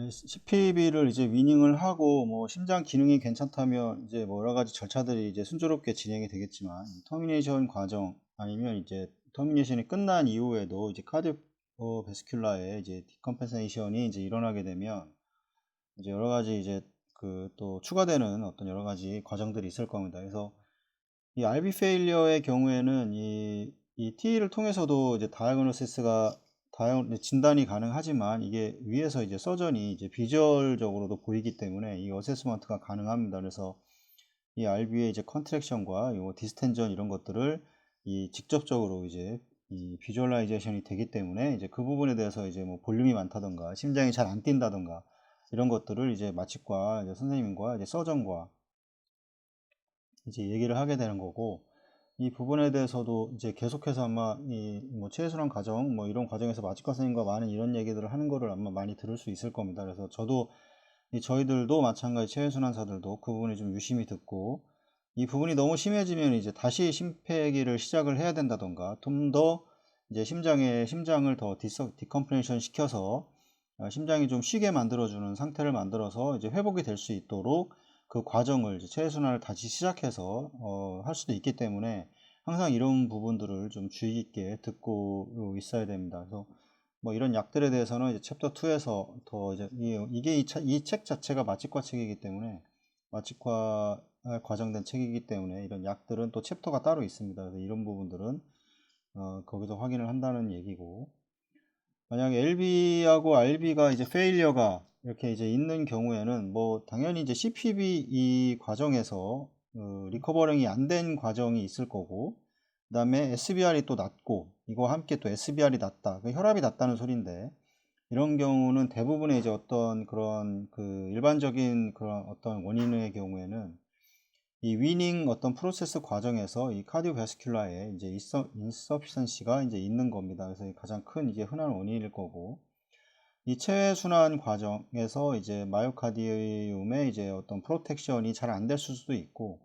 CPB를 이제 위닝을 하고 뭐 심장 기능이 괜찮다면 이제 뭐 여러 가지 절차들이 이제 순조롭게 진행이 되겠지만 터미네이션 과정 아니면 이제 터미네이션이 끝난 이후에도 이제 카디오베스큘라의 이제 디컴펜세이션이 이제 일어나게 되면 이제 여러 가지 이제 그 또 추가되는 어떤 여러 가지 과정들이 있을 겁니다. 그래서 이 RV 페일리어의 경우에는 이 TE를 통해서도 이제 다이어그노시스가 진단이 가능하지만 이게 위에서 이제 서전이 이제 비주얼적으로도 보이기 때문에 이 어세스먼트가 가능합니다. 그래서 이 RV의 이제 컨트랙션과 요 디스텐전 이런 것들을 이 직접적으로 이제 이 비주얼라이제이션이 되기 때문에 이제 그 부분에 대해서 이제 뭐 볼륨이 많다던가 심장이 잘 안 뛴다던가 이런 것들을 이제 마취과 이제 선생님과 이제 서전과 이제 얘기를 하게 되는 거고, 이 부분에 대해서도 이제 계속해서 아마 이 뭐 체해순환 과정 뭐 이런 과정에서 마취과 선생님과 많은 이런 얘기들을 하는 거를 아마 많이 들을 수 있을 겁니다. 그래서 저도 저희들도 마찬가지 체해순환사들도 그 부분이 좀 유심히 듣고, 이 부분이 너무 심해지면 이제 다시 심폐기를 시작을 해야 된다던가 좀 더 이제 심장을 더 디컴프레션 시켜서 심장이 좀 쉬게 만들어주는 상태를 만들어서 이제 회복이 될 수 있도록 그 과정을 이제 체해순환을 다시 시작해서 할 수도 있기 때문에 항상 이런 부분들을 좀 주의 깊게 듣고 있어야 됩니다. 그래서 뭐 이런 약들에 대해서는 이제 챕터 2에서 더 이제 이게 이 책 자체가 마취과 책이기 때문에 마취과 과정된 책이기 때문에 이런 약들은 또 챕터가 따로 있습니다. 그래서 이런 부분들은 거기서 확인을 한다는 얘기고, 만약에 LB하고 RB가 이제 페일리어가 이렇게 이제 있는 경우에는 뭐 당연히 이제 CPB 이 과정에서 리커버링이 안 된 과정이 있을 거고, 그 다음에 SBR이 또 낮고, 이거 함께 또 SBR이 낮다, 혈압이 낮다는 소린데, 이런 경우는 대부분의 이제 어떤 그런 그 일반적인 그런 어떤 원인의 경우에는 이 위닝 어떤 프로세스 과정에서 이 카디오베스큘라에 이제 인서피션시가 이제 있는 겁니다. 그래서 가장 큰 이제 흔한 원인일 거고, 이 체외순환 과정에서 이제 마이오카디움의 이제 어떤 프로텍션이 잘 안 될 수도 있고,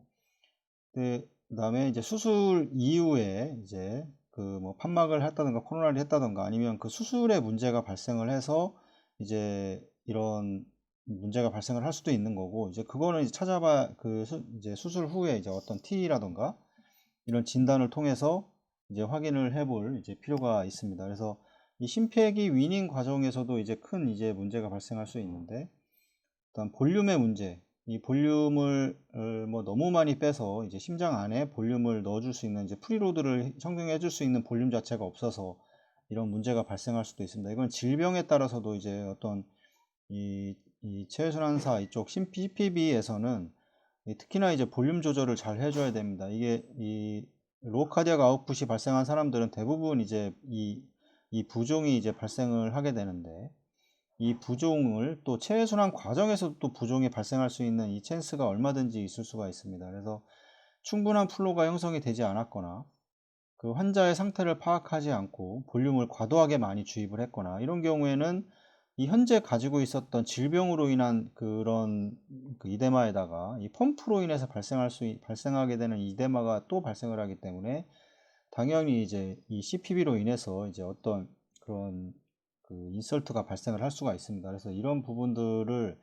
그 다음에 이제 수술 이후에 이제 그 뭐 판막을 했다던가 코로나를 했다던가 아니면 그 수술에 문제가 발생을 해서 이제 이런 문제가 발생을 할 수도 있는 거고, 이제 그거는 이제 찾아봐 이제 수술 후에 이제 어떤 T라던가 이런 진단을 통해서 이제 확인을 해볼 이제 필요가 있습니다. 그래서 이 심폐기 위닝 과정에서도 이제 큰 이제 문제가 발생할 수 있는데, 일단 볼륨의 문제, 이 볼륨을 뭐 너무 많이 빼서 이제 심장 안에 볼륨을 넣어줄 수 있는 이제 프리로드를 성경해 줄 수 있는 볼륨 자체가 없어서 이런 문제가 발생할 수도 있습니다. 이건 질병에 따라서도 이제 어떤 이 체외순환사 이쪽 CPB에서는 특히나 이제 볼륨 조절을 잘 해줘야 됩니다. 이게 이 로우 카디악 아웃풋이 발생한 사람들은 대부분 이제 이 부종이 이제 발생을 하게 되는데, 이 부종을 또 체외순환 과정에서도 또 부종이 발생할 수 있는 이 찬스가 얼마든지 있을 수가 있습니다. 그래서 충분한 플로가 형성이 되지 않았거나 그 환자의 상태를 파악하지 않고 볼륨을 과도하게 많이 주입을 했거나 이런 경우에는 이 현재 가지고 있었던 질병으로 인한 그런 그 이데마에다가 이 펌프로 인해서 발생하게 되는 이데마가 또 발생을 하기 때문에 당연히 이제 이 CPB로 인해서 이제 어떤 그런 그 인설트가 발생을 할 수가 있습니다. 그래서 이런 부분들을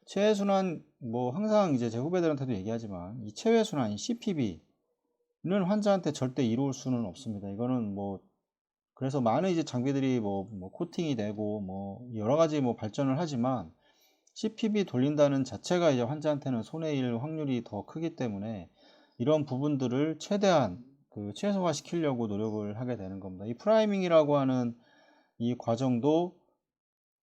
체외순환 뭐 항상 이제 제 후배들한테도 얘기하지만 이 체외순환 이 CPB는 환자한테 절대 이로울 수는 없습니다. 이거는 뭐 그래서 많은 이제 장비들이 뭐 코팅이 되고 뭐 여러 가지 뭐 발전을 하지만 CPB 돌린다는 자체가 이제 환자한테는 손해일 확률이 더 크기 때문에 이런 부분들을 최대한 그 최소화 시키려고 노력을 하게 되는 겁니다. 이 프라이밍이라고 하는 이 과정도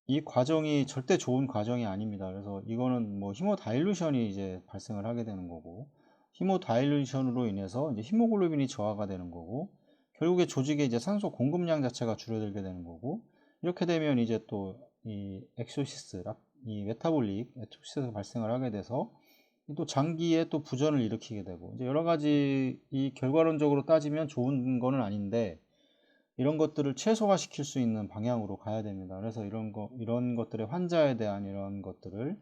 이 과정이 절대 좋은 과정이 아닙니다. 그래서 이거는 뭐 히모다일루션이 이제 발생을 하게 되는 거고, 히모다일루션으로 인해서 이제 히모글로빈이 저하가 되는 거고, 결국에 조직에 이제 산소 공급량 자체가 줄어들게 되는 거고, 이렇게 되면 이제 또 이 엑소시스, 이 메타볼릭 엑소시스가 발생을 하게 돼서 또 장기에 또 부전을 일으키게 되고, 이제 여러 가지 이 결과론적으로 따지면 좋은 거는 아닌데 이런 것들을 최소화 시킬 수 있는 방향으로 가야 됩니다. 그래서 이런 것들의 환자에 대한 이런 것들을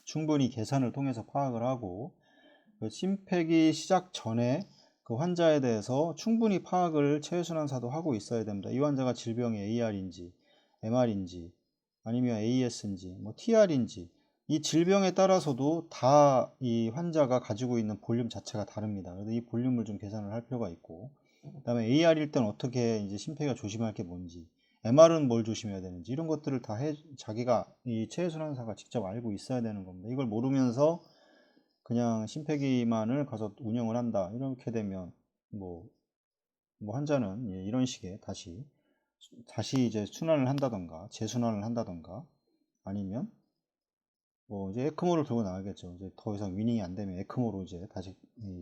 충분히 계산을 통해서 파악을 하고, 그 심폐기 시작 전에 그 환자에 대해서 충분히 파악을 체외순환사도 하고 있어야 됩니다. 이 환자가 질병이 AR인지 MR인지 아니면 AS인지 뭐 TR인지 이 질병에 따라서도 다 이 환자가 가지고 있는 볼륨 자체가 다릅니다. 그래서 이 볼륨을 좀 계산을 할 필요가 있고, 그다음에 AR일 땐 어떻게 이제 심폐가 조심할 게 뭔지, MR은 뭘 조심해야 되는지 이런 것들을 다 자기가 이 체해순환사가 직접 알고 있어야 되는 겁니다. 이걸 모르면서 그냥 심폐기만을 가서 운영을 한다 이렇게 되면 뭐 환자는 이런 식의 다시 이제 순환을 한다던가 재순환을 한다던가 아니면 뭐 이제 에크모를 들고 나가겠죠. 이제 더 이상 위닝이 안 되면 에크모로 이제 다시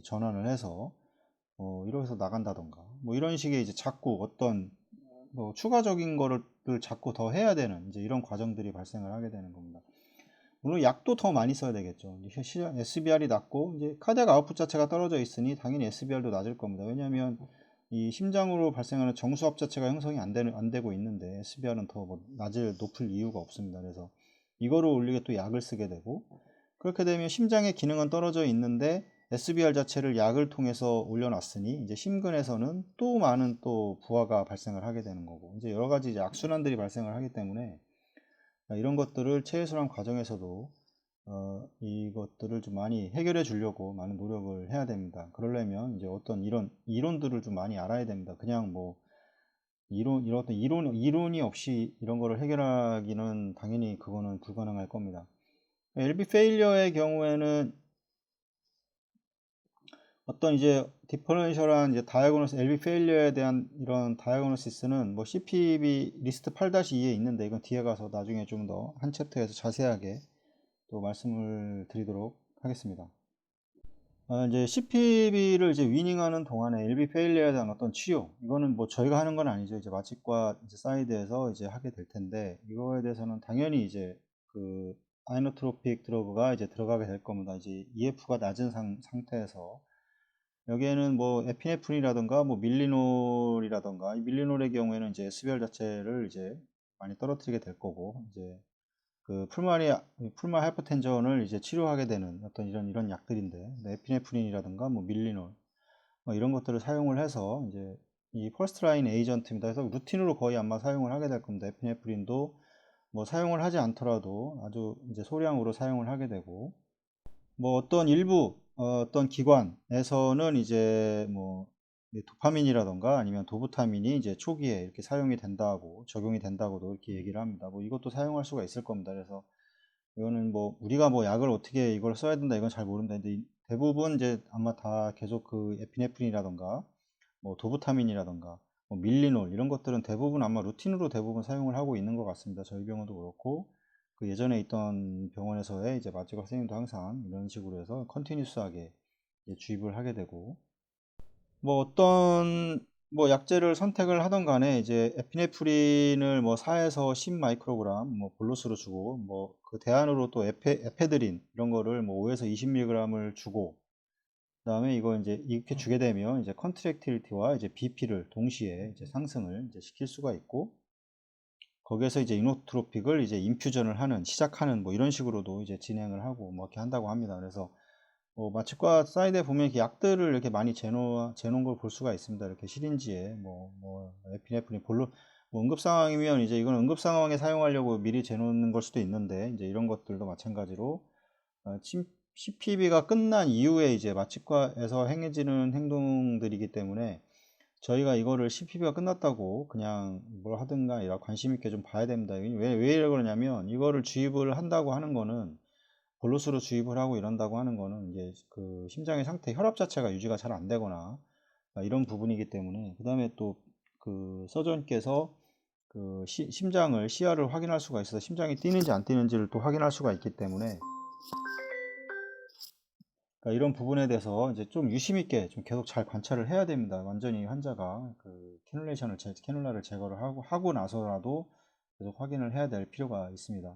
전환을 해서 이렇게 해서 나간다던가 뭐 이런 식의 이제 자꾸 어떤 뭐 추가적인 거를 자꾸 더 해야 되는 이제 이런 과정들이 발생을 하게 되는 겁니다. 물론 약도 더 많이 써야 되겠죠. SBR이 낮고 이제 카디악 아웃풋 자체가 떨어져 있으니 당연히 SBR도 낮을 겁니다. 왜냐하면 이 심장으로 발생하는 정수압 자체가 형성이 안 되고 있는데 SBR은 더 뭐 높을 이유가 없습니다. 그래서 이거를 올리게 또 약을 쓰게 되고, 그렇게 되면 심장의 기능은 떨어져 있는데 SBR 자체를 약을 통해서 올려놨으니 이제 심근에서는 또 많은 또 부하가 발생을 하게 되는 거고, 이제 여러 가지 이제 악순환들이 발생을 하기 때문에 이런 것들을 체해순환 과정에서도 이것들을 좀 많이 해결해 주려고 많은 노력을 해야 됩니다. 그러려면 이제 어떤 이런 이론들을 좀 많이 알아야 됩니다. 그냥 뭐 이런 어떤 이론이 없이 이런 거를 해결하기는 당연히 그거는 불가능할 겁니다. LV 페일리어의 경우에는 어떤 이제 디퍼런셜한 이제 다이아그노시스, LV 페일리어에 대한 이런 다이아그노시스는 뭐 CPB 리스트 8-2에 있는데 이건 뒤에 가서 나중에 좀 더 한 챕터에서 자세하게 또 말씀을 드리도록 하겠습니다. 이제 CPB를 이제 위닝하는 동안에 LV 페일리어에 대한 어떤 치료, 이거는 뭐 저희가 하는 건 아니죠. 이제 마취과 이제 사이드에서 이제 하게 될 텐데, 이거에 대해서는 당연히 이제 그 아이노트로픽 드러그가 이제 들어가게 될 겁니다. 이제 EF가 낮은 상태에서 여기에는 뭐 에피네프린이라던가 뭐 밀리놀이라던가, 이 밀리놀의 경우에는 이제 SBR 자체를 이제 많이 떨어뜨리게 될 거고, 이제 그 풀마 하이퍼텐전을 이제 치료하게 되는 어떤 이런 약들인데, 에피네프린이라든가 뭐 밀리놀 뭐 이런 것들을 사용을 해서 이제 이 퍼스트 라인 에이전트입니다. 그래서 루틴으로 거의 아마 사용을 하게 될 겁니다. 에피네프린도 뭐 사용을 하지 않더라도 아주 이제 소량으로 사용을 하게 되고, 뭐 어떤 일부 어떤 기관에서는 이제 뭐 도파민이라던가 아니면 도부타민이 이제 초기에 이렇게 사용이 된다고 적용이 된다고도 이렇게 얘기를 합니다. 뭐 이것도 사용할 수가 있을 겁니다. 그래서 이거는 뭐 우리가 뭐 약을 어떻게 이걸 써야 된다 이건 잘 모른다. 근데 대부분 이제 아마 다 계속 그 에피네프린이라던가 뭐 도부타민이라던가 뭐 밀리놀 이런 것들은 대부분 아마 루틴으로 대부분 사용을 하고 있는 것 같습니다. 저희 병원도 그렇고 그 예전에 있던 병원에서의 이제 마취과 선생님도 항상 이런 식으로 해서 컨티뉴스하게 주입을 하게 되고, 뭐 어떤 뭐 약제를 선택을 하던 간에 이제 에피네프린을 뭐 4에서 10 마이크로그램 뭐 볼로스로 주고, 뭐 그 대안으로 또 에페드린 이런 거를 뭐 5에서 20mg을 주고, 그다음에 이거 이제 이렇게 주게 되면 이제 컨트랙틸리티와 이제 BP를 동시에 이제 상승을 이제 시킬 수가 있고, 거기에서 이제 이노트로픽을 이제 인퓨전을 시작하는 뭐 이런 식으로도 이제 진행을 하고 뭐 이렇게 한다고 합니다. 그래서 뭐 마취과 사이드에 보면 이렇게 약들을 이렇게 많이 재놓은 걸 볼 수가 있습니다. 이렇게 시린지에 뭐 에피네프린 뭐 응급 상황이면 이제 이건 응급 상황에 사용하려고 미리 재놓는 걸 수도 있는데, 이제 이런 것들도 마찬가지로 CPB가 끝난 이후에 이제 마취과에서 행해지는 행동들이기 때문에 저희가 이거를 CPB가 끝났다고 그냥 뭘 하든가 이라 관심 있게 좀 봐야 됩니다. 왜 그러냐면 이거를 주입을 한다고 하는 거는 볼로스로 주입을 하고 이런다고 하는 거는 이제 그 심장의 상태, 혈압 자체가 유지가 잘 안 되거나 이런 부분이기 때문에, 그 다음에 또 그 서전께서 그 심장을 CR을 확인할 수가 있어서 심장이 뛰는지 안 뛰는지를 또 확인할 수가 있기 때문에, 그러니까 이런 부분에 대해서 이제 좀 유심 있게 좀 계속 잘 관찰을 해야 됩니다. 완전히 환자가 그 캐뉼라를 제거를 하고 나서라도 계속 확인을 해야 될 필요가 있습니다.